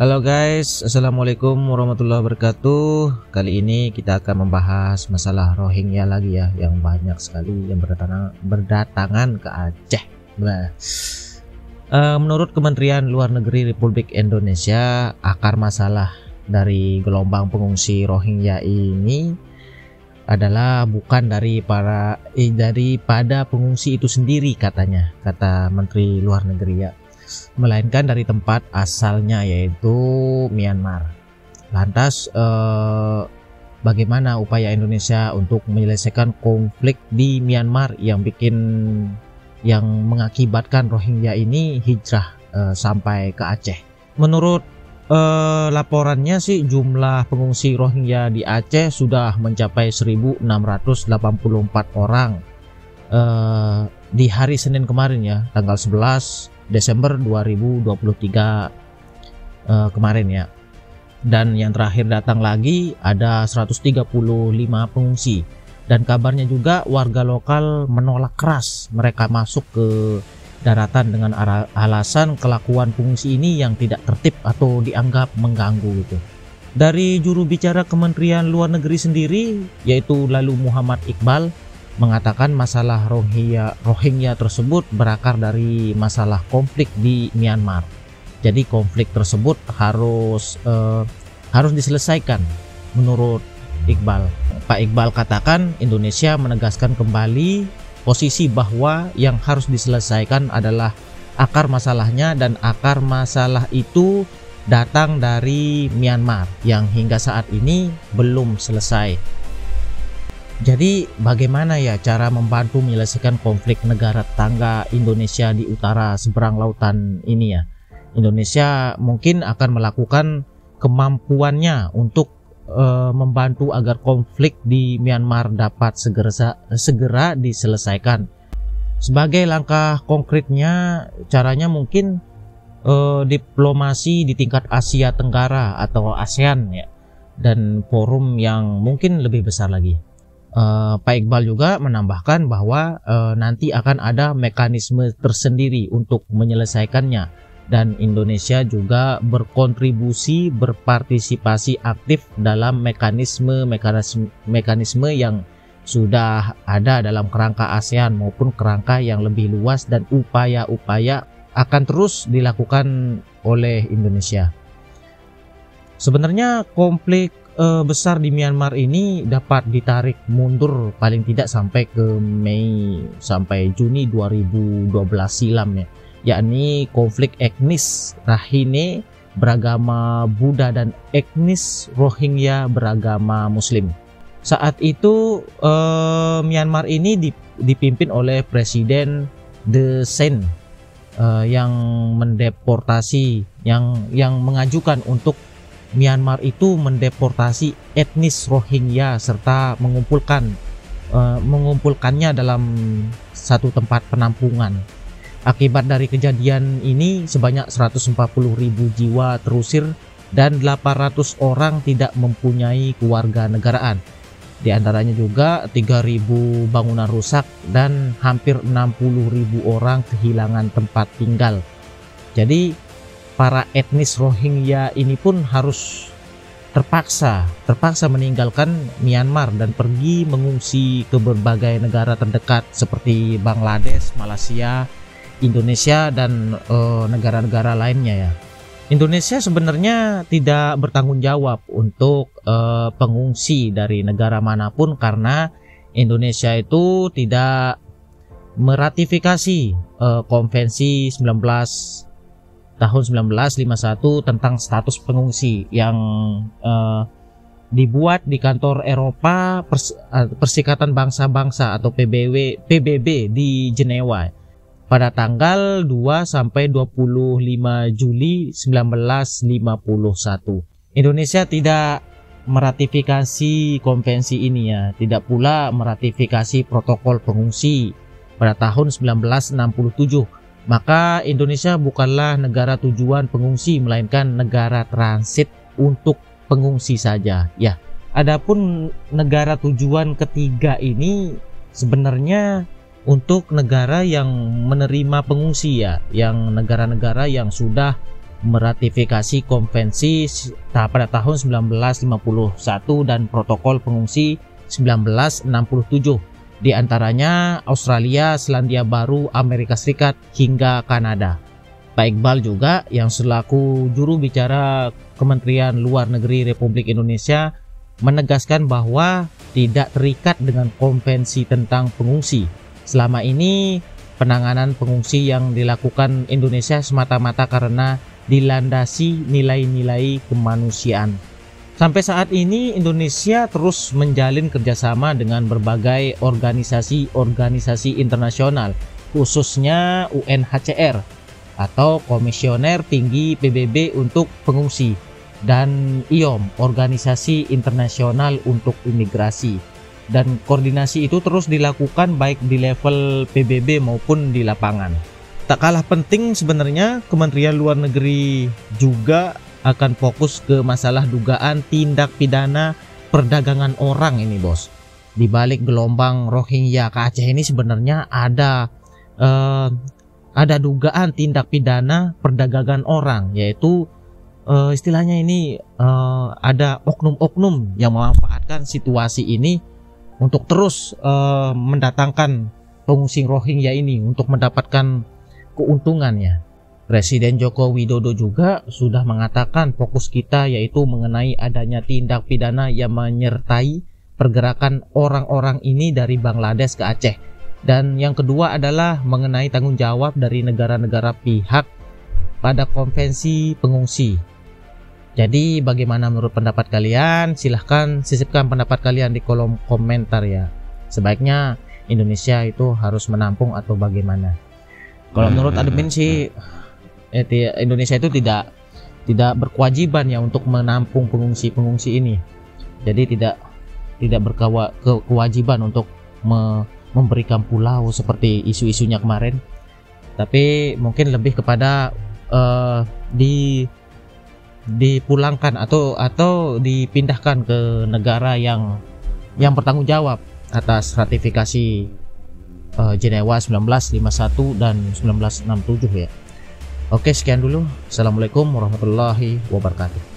Halo guys, Assalamualaikum warahmatullahi wabarakatuh. Kali ini kita akan membahas masalah Rohingya lagi ya, yang banyak sekali yang berdatangan ke Aceh. Menurut Kementerian Luar Negeri Republik Indonesia, akar masalah dari gelombang pengungsi Rohingya ini adalah bukan daripada pengungsi itu sendiri, kata Menteri Luar Negeri ya, melainkan dari tempat asalnya, yaitu Myanmar. Lantas bagaimana upaya Indonesia untuk menyelesaikan konflik di Myanmar yang mengakibatkan Rohingya ini hijrah sampai ke Aceh? Menurut laporannya sih, jumlah pengungsi Rohingya di Aceh sudah mencapai 1.684 orang di hari Senin kemarin ya, tanggal 11 Desember 2023 kemarin ya. Dan yang terakhir datang lagi ada 135 pengungsi. Dan kabarnya juga warga lokal menolak keras mereka masuk ke daratan dengan alasan kelakuan pengungsi ini yang tidak tertib atau dianggap mengganggu gitu. Dari juru bicara Kementerian Luar Negeri sendiri, yaitu Lalu Muhammad Iqbal, mengatakan masalah Rohingya tersebut berakar dari masalah konflik di Myanmar. Jadi konflik tersebut harus diselesaikan menurut Iqbal. Pak Iqbal katakan Indonesia menegaskan kembali posisi bahwa yang harus diselesaikan adalah akar masalahnya, dan akar masalah itu datang dari Myanmar yang hingga saat ini belum selesai. Jadi bagaimana ya cara membantu menyelesaikan konflik negara tetangga Indonesia di utara seberang lautan ini ya? Indonesia mungkin akan melakukan kemampuannya untuk membantu agar konflik di Myanmar dapat segera diselesaikan. Sebagai langkah konkretnya, caranya mungkin diplomasi di tingkat Asia Tenggara atau ASEAN ya, dan forum yang mungkin lebih besar lagi. Pak Iqbal juga menambahkan bahwa nanti akan ada mekanisme tersendiri untuk menyelesaikannya, dan Indonesia juga berpartisipasi aktif dalam mekanisme yang sudah ada dalam kerangka ASEAN maupun kerangka yang lebih luas, dan upaya-upaya akan terus dilakukan oleh Indonesia. Sebenarnya konflik besar di Myanmar ini dapat ditarik mundur paling tidak sampai ke Juni 2012 silam ya, yakni konflik etnis Rakhine beragama Buddha dan etnis Rohingya beragama Muslim. Saat itu Myanmar ini dipimpin oleh Presiden Thein Sein yang mendeportasi, yang mengajukan untuk Myanmar itu mendeportasi etnis Rohingya serta mengumpulkannya dalam satu tempat penampungan. Akibat dari kejadian ini sebanyak 140.000 jiwa terusir dan 800 orang tidak mempunyai kewarganegaraan. Di antaranya juga 3.000 bangunan rusak dan hampir 60.000 orang kehilangan tempat tinggal. Jadi para etnis Rohingya ini pun harus terpaksa meninggalkan Myanmar dan pergi mengungsi ke berbagai negara terdekat seperti Bangladesh, Malaysia, Indonesia, dan negara-negara lainnya ya. Indonesia sebenarnya tidak bertanggung jawab untuk pengungsi dari negara manapun, karena Indonesia itu tidak meratifikasi Konvensi tahun 1951 tentang status pengungsi yang dibuat di kantor Eropa Perserikatan Bangsa-Bangsa atau PBB di Jenewa pada tanggal 2 sampai 25 Juli 1951. Indonesia tidak meratifikasi konvensi ini ya, tidak pula meratifikasi protokol pengungsi pada tahun 1967. Maka Indonesia bukanlah negara tujuan pengungsi, melainkan negara transit untuk pengungsi saja ya. Adapun negara tujuan ketiga ini sebenarnya untuk negara yang menerima pengungsi ya, yang negara-negara yang sudah meratifikasi konvensi pada tahun 1951 dan protokol pengungsi 1967, di antaranya Australia, Selandia Baru, Amerika Serikat hingga Kanada. Pak Iqbal juga yang selaku juru bicara Kementerian Luar Negeri Republik Indonesia menegaskan bahwa tidak terikat dengan konvensi tentang pengungsi. Selama ini penanganan pengungsi yang dilakukan Indonesia semata-mata karena dilandasi nilai-nilai kemanusiaan. Sampai saat ini Indonesia terus menjalin kerjasama dengan berbagai organisasi internasional, khususnya UNHCR atau Komisioner Tinggi PBB untuk Pengungsi, dan IOM, Organisasi Internasional untuk Imigrasi. Dan koordinasi itu terus dilakukan baik di level PBB maupun di lapangan. Tak kalah penting sebenarnya, Kementerian Luar Negeri juga akan fokus ke masalah dugaan tindak pidana perdagangan orang ini, bos. Di balik gelombang Rohingya ke Aceh ini sebenarnya ada dugaan tindak pidana perdagangan orang, yaitu istilahnya ini ada oknum-oknum yang memanfaatkan situasi ini untuk terus mendatangkan pengungsi Rohingya ini untuk mendapatkan keuntungannya. Presiden Joko Widodo juga sudah mengatakan fokus kita yaitu mengenai adanya tindak pidana yang menyertai pergerakan orang-orang ini dari Bangladesh ke Aceh. Dan yang kedua adalah mengenai tanggung jawab dari negara-negara pihak pada konvensi pengungsi. Jadi bagaimana menurut pendapat kalian? Silahkan sisipkan pendapat kalian di kolom komentar ya. Sebaiknya Indonesia itu harus menampung atau bagaimana? Kalau menurut admin sih Indonesia itu tidak berkewajiban ya untuk menampung pengungsi ini. Jadi tidak berkewajiban untuk memberikan pulau seperti isu-isunya kemarin. Tapi mungkin lebih kepada dipulangkan atau dipindahkan ke negara yang bertanggung jawab atas ratifikasi Jenewa 1951 dan 1967 ya. Oke, sekian dulu. Assalamualaikum warahmatullahi wabarakatuh.